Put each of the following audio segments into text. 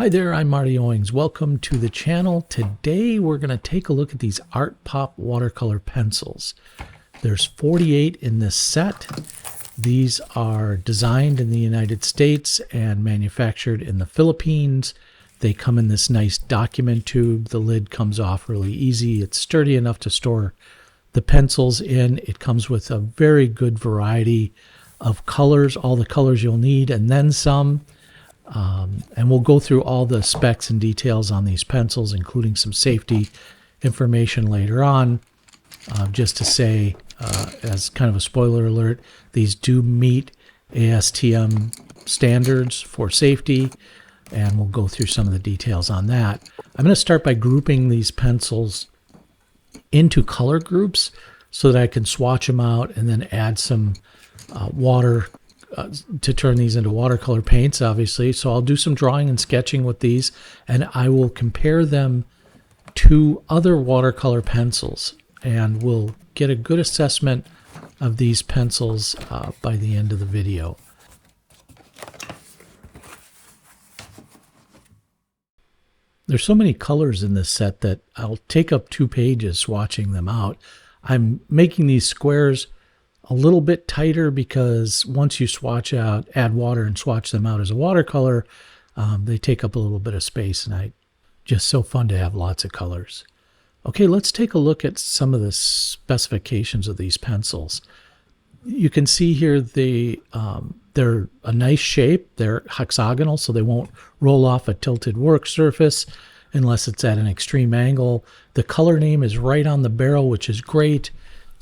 Hi there, I'm Marty Owings. Welcome to the channel. Today we're going to take a look at these ArtPOP watercolor pencils. There's 48 in this set. These are designed in the United States and manufactured in the Philippines. They come in this nice document tube. The lid comes off really easy. It's sturdy enough to store the pencils in. It comes with a very good variety of colors, all the colors you'll need, and then some. And we'll go through all the specs and details on these pencils, including some safety information later on. Just to say, as kind of a spoiler alert, these do meet ASTM standards for safety, and we'll go through some of the details on that. I'm going to start by grouping these pencils into color groups so that I can swatch them out and then add some water to turn these into watercolor paints, obviously. So I'll do some drawing and sketching with these, and I will compare them to other watercolor pencils, and we'll get a good assessment of these pencils by the end of the video. There's so many colors in this set that I'll take up 2 pages swatching them out. I'm making these squares a little bit tighter because once you swatch out, add water and swatch them out as a watercolor, they take up a little bit of space, and just so fun to have lots of colors. Okay, let's take a look at some of the specifications of these pencils. You can see here they're a nice shape. They're hexagonal, so they won't roll off a tilted work surface unless it's at an extreme angle. The color name is right on the barrel, which is great.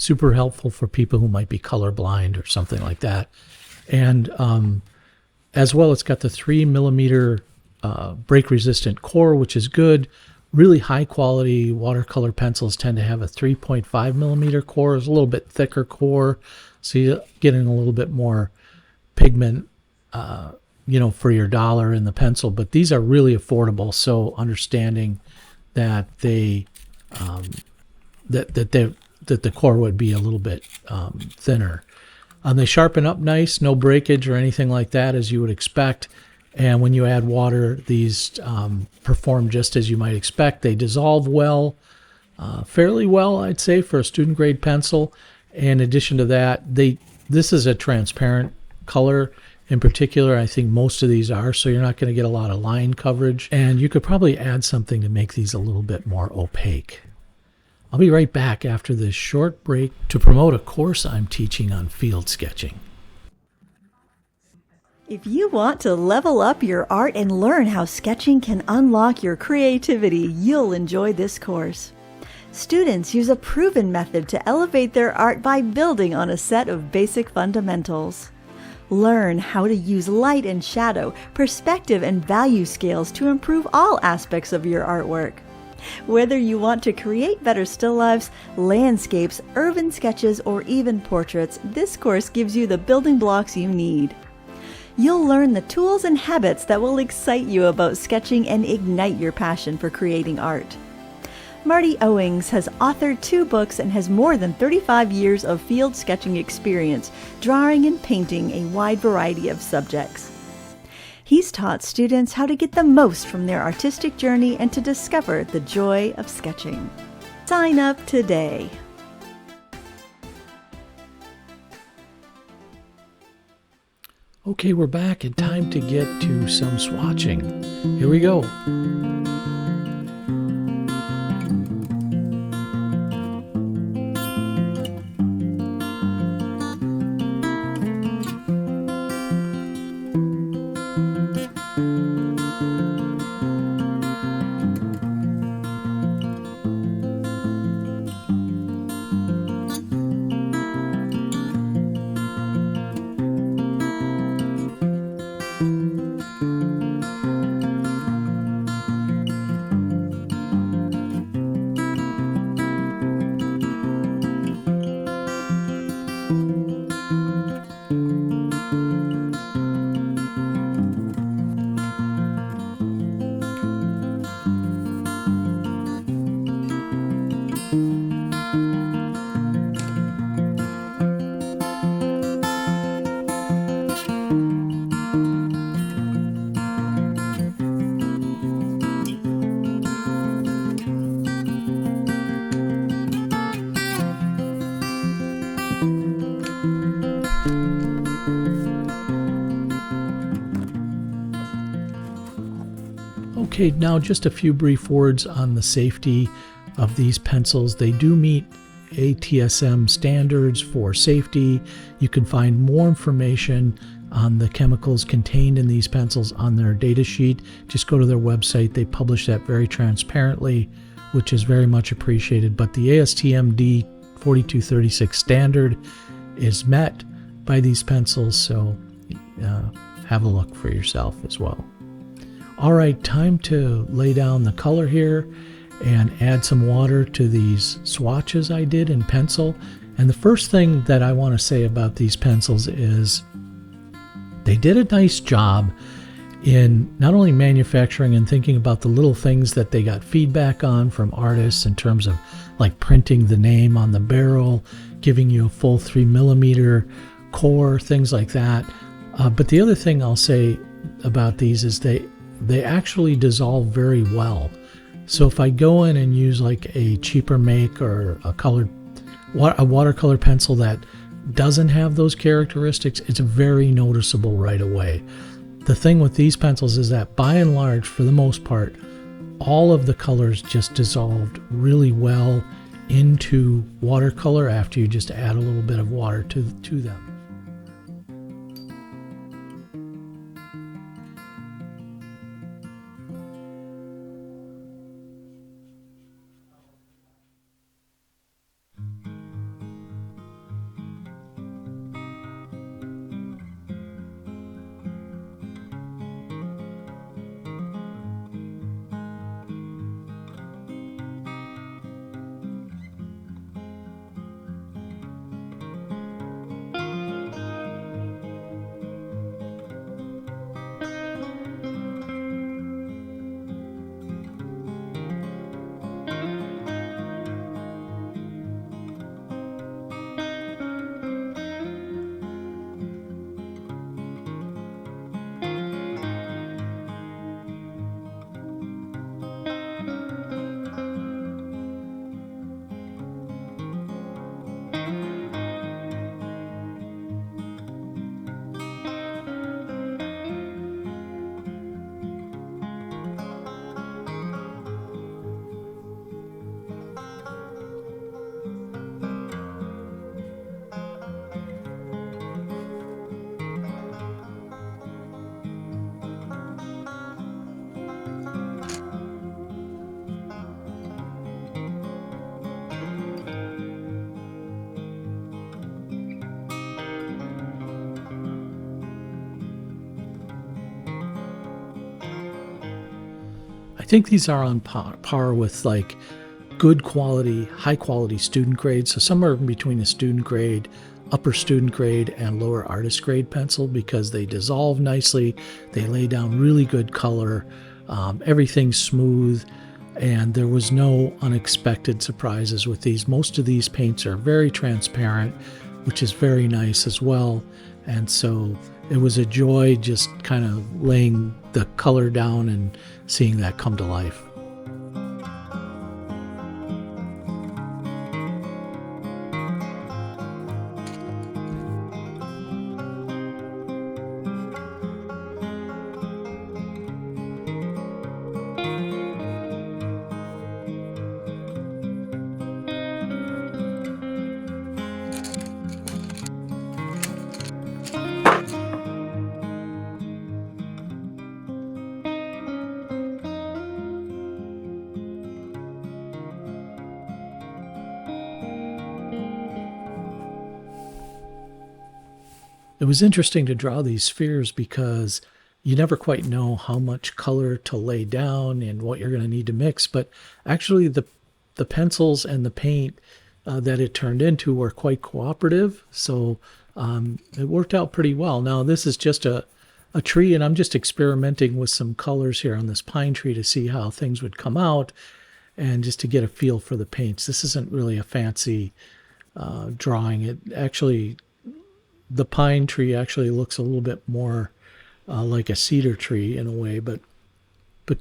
Super helpful for people who might be colorblind or something like that. And as well, it's got the 3mm break-resistant core, which is good. Really high-quality watercolor pencils tend to have a 3.5mm core. It's a little bit thicker core, so you're getting a little bit more pigment, for your dollar in the pencil. But these are really affordable, so understanding that that the core would be a little bit thinner. They sharpen up nice, no breakage or anything like that, as you would expect. And when you add water, these perform just as you might expect. They dissolve well, fairly well, I'd say, for a student grade pencil. In addition to that, this is a transparent color. In particular, I think most of these are, so you're not going to get a lot of line coverage. And you could probably add something to make these a little bit more opaque. I'll be right back after this short break to promote a course I'm teaching on field sketching. If you want to level up your art and learn how sketching can unlock your creativity, you'll enjoy this course. Students use a proven method to elevate their art by building on a set of basic fundamentals. Learn how to use light and shadow, perspective and value scales to improve all aspects of your artwork. Whether you want to create better still lifes, landscapes, urban sketches, or even portraits, this course gives you the building blocks you need. You'll learn the tools and habits that will excite you about sketching and ignite your passion for creating art. Marty Owings has authored 2 books and has more than 35 years of field sketching experience, drawing and painting a wide variety of subjects. He's taught students how to get the most from their artistic journey and to discover the joy of sketching. Sign up today. Okay, we're back and time to get to some swatching. Here we go. Okay, now just a few brief words on the safety of these pencils. They do meet ATSM standards for safety. You can find more information on the chemicals contained in these pencils on their data sheet. Just go to their website. They publish that very transparently, which is very much appreciated. But the ASTM D4236 standard is met by these pencils, so have a look for yourself as well. All right, time to lay down the color here and add some water to these swatches I did in pencil. And the first thing that I want to say about these pencils is they did a nice job in not only manufacturing and thinking about the little things that they got feedback on from artists in terms of like printing the name on the barrel, giving you a full 3mm core, things like that. But the other thing I'll say about these is they actually dissolve very well. So if I go in and use like a cheaper make or a watercolor pencil that doesn't have those characteristics, it's very noticeable right away. The thing with these pencils is that by and large, for the most part, all of the colors just dissolved really well into watercolor after you just add a little bit of water to them. I think these are on par with like good quality, high quality student grade. So somewhere in between a student grade, upper student grade, and lower artist grade pencil, because they dissolve nicely. They lay down really good color. Everything's smooth, and there was no unexpected surprises with these. Most of these paints are very transparent, which is very nice as well. And so it was a joy just kind of laying the color down and seeing that come to life. It was interesting to draw these spheres because you never quite know how much color to lay down and what you're going to need to mix. But actually the pencils and the paint that it turned into were quite cooperative. So it worked out pretty well. Now this is just a tree, and I'm just experimenting with some colors here on this pine tree to see how things would come out and just to get a feel for the paints. This isn't really a fancy drawing. It actually... The pine tree actually looks a little bit more like a cedar tree in a way, but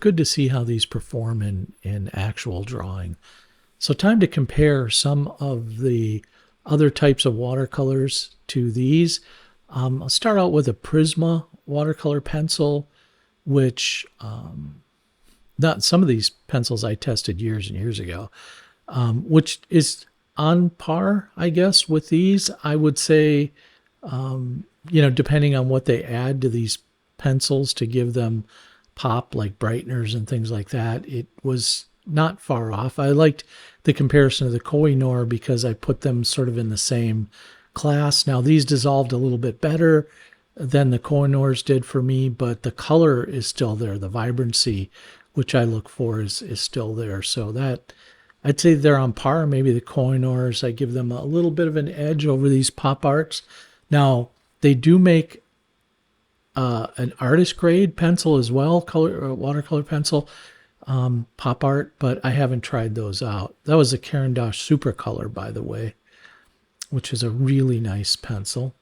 good to see how these perform in actual drawing. So time to compare some of the other types of watercolors to these. I'll start out with a Prisma watercolor pencil, which not some of these pencils I tested years and years ago, which is on par, I guess, with these. I would say, depending on what they add to these pencils to give them pop, like brighteners and things like that, it was not far off. I liked the comparison of the Koh-i-Noor because I put them sort of in the same class. Now, these dissolved a little bit better than the Koh-i-Noors did for me, but the color is still there. The vibrancy, which I look for, is still there. So that, I'd say they're on par. Maybe the Koh-i-Noors, I give them a little bit of an edge over these pop arts. Now, they do make an artist grade pencil as well, watercolor pencil, pop art, but I haven't tried those out. That was a Caran d'Ache Super Color, by the way, which is a really nice pencil.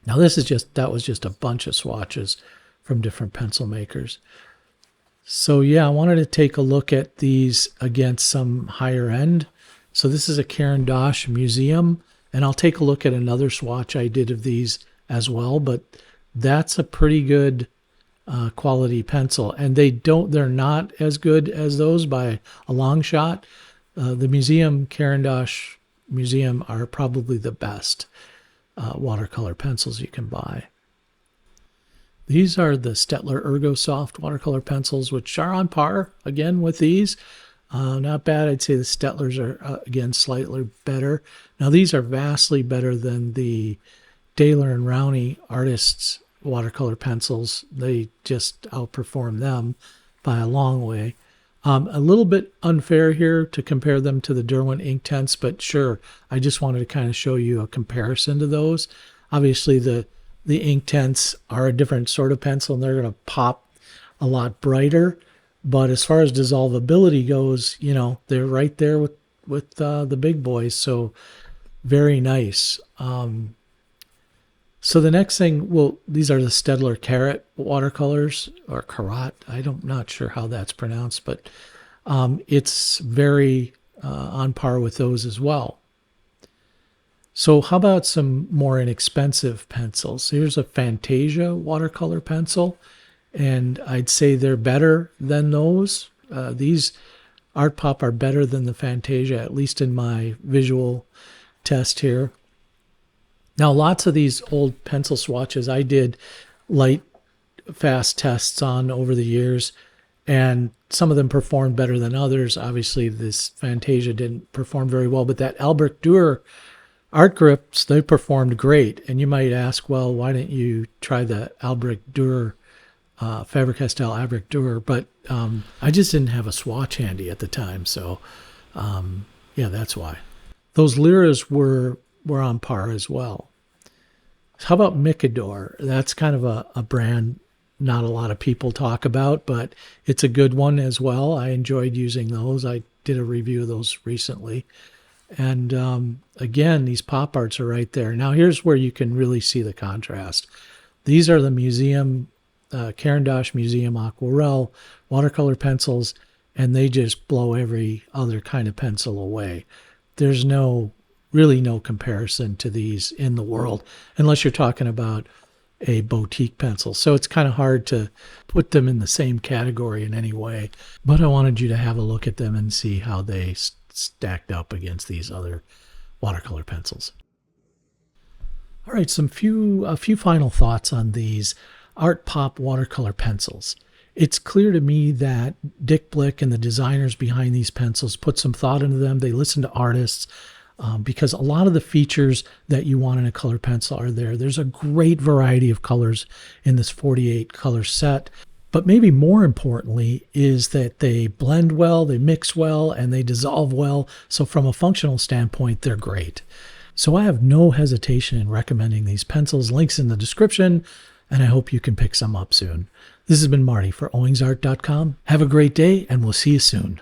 Now that was just a bunch of swatches from different pencil makers. So yeah, I wanted to take a look at these against some higher end. So this is a Caran d'Ache Museum, and I'll take a look at another swatch I did of these as well, but that's a pretty good quality pencil, and they're not as good as those by a long shot. The Caran d'Ache Museum are probably the best watercolor pencils you can buy. These are the Staedtler ErgoSoft watercolor pencils, which are on par again with these. Not bad. I'd say the Staedtlers are again slightly better. Now these are vastly better than the Daler and Rowney Artists watercolor pencils. They just outperform them by a long way. A little bit unfair here to compare them to the Derwent Inktense, but sure, I just wanted to kind of show you a comparison to those. Obviously, the Inktense are a different sort of pencil, and they're going to pop a lot brighter. But as far as dissolvability goes, they're right there with the big boys. So very nice. So the next thing, these are the Staedtler Carat watercolors, or Carat. I'm not sure how that's pronounced, but it's very on par with those as well. So how about some more inexpensive pencils? Here's a Fantasia watercolor pencil, and I'd say they're better than those. These ArtPOP are better than the Fantasia, at least in my visual test here. Now, lots of these old pencil swatches I did light, fast tests on over the years, and some of them performed better than others. Obviously, this Fantasia didn't perform very well, but that Albrecht Dürer art grips, they performed great. And you might ask, well, why didn't you try the Albrecht Dürer, Faber-Castell Albrecht Dürer? But I just didn't have a swatch handy at the time, so yeah, that's why. Those Lyras were on par as well. How about Micador? That's kind of a brand not a lot of people talk about, but it's a good one as well. I enjoyed using those. I did a review of those recently. And again, these pop arts are right there. Now here's where you can really see the contrast. These are the museum, Caran d'Ache Museum Aquarelle watercolor pencils, and they just blow every other kind of pencil away. There's really no comparison to these in the world, unless you're talking about a boutique pencil. So it's kind of hard to put them in the same category in any way. But I wanted you to have a look at them and see how they stacked up against these other watercolor pencils. All right, a few final thoughts on these ArtPOP watercolor pencils. It's clear to me that Dick Blick and the designers behind these pencils put some thought into them. They listen to artists. Because a lot of the features that you want in a color pencil are there. There's a great variety of colors in this 48 color set, but maybe more importantly is that they blend well, they mix well, and they dissolve well. So from a functional standpoint, they're great. So I have no hesitation in recommending these pencils. Links in the description, and I hope you can pick some up soon. This has been Marty for owingsart.com. Have a great day, and we'll see you soon.